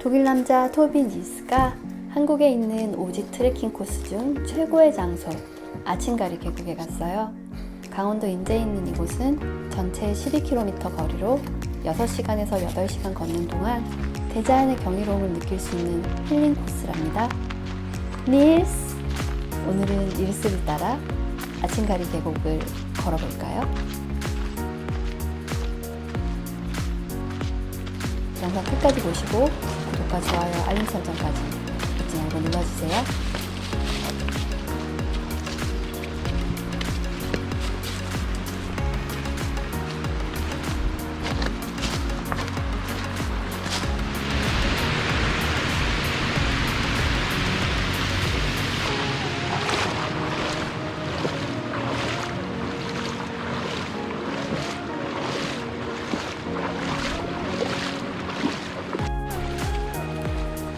독일 남자 토비 니스가 한국에 있는 오지 트레킹 코스 중 최고의 장소 아칭가리 계곡에 갔어요. 강원도 인제에 있는 이곳은 전체 12km 거리로 6시간에서 8시간 걷는 동안 대자연의 경이로움을 느낄 수 있는 힐링 코스랍니다. 닐스! 오늘은 닐스를 따라 아칭가리 계곡을 걸어볼까요? 영상 끝까지 보시고 구독과 좋아요, 알림 설정까지 잊지 말고 눌러주세요.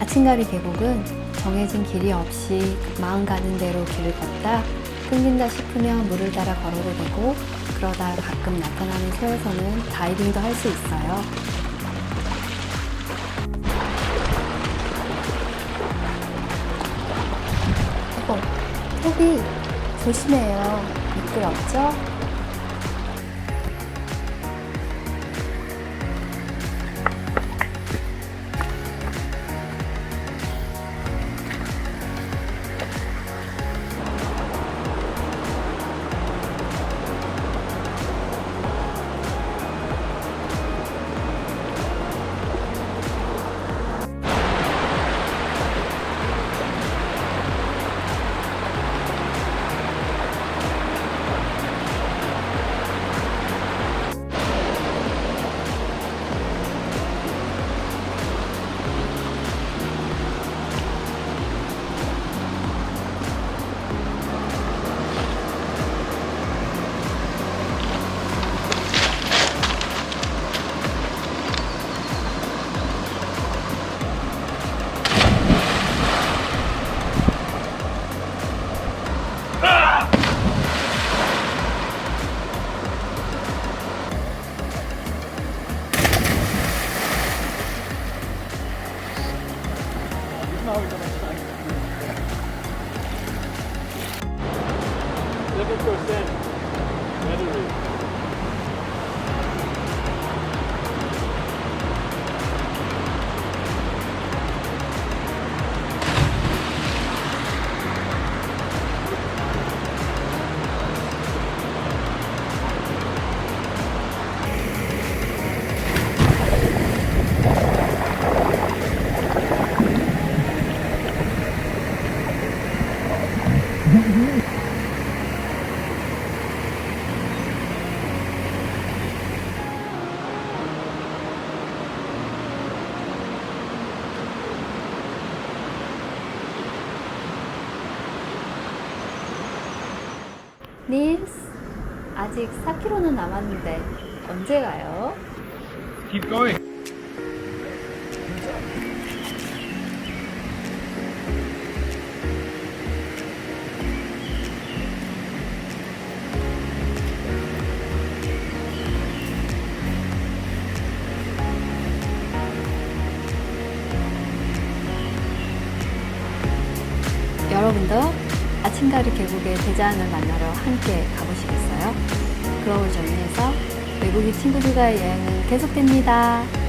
아칭가리 계곡은 정해진 길이 없이 마음 가는 대로 길을 걷다 끊긴다 싶으면 물을 따라 걸어도 되고, 그러다 가끔 나타나는 새에서는 다이빙도 할 수 있어요. 토비 조심해요. 미끄럽죠? 닐스, 아직 4km는 남았는데 언제 가요? Keep going. 여러분도 아칭가리 계곡의 대자연을 만나러 함께 가보시겠어요? 그로울 정리해서 외국인 친구들과의 여행은 계속됩니다.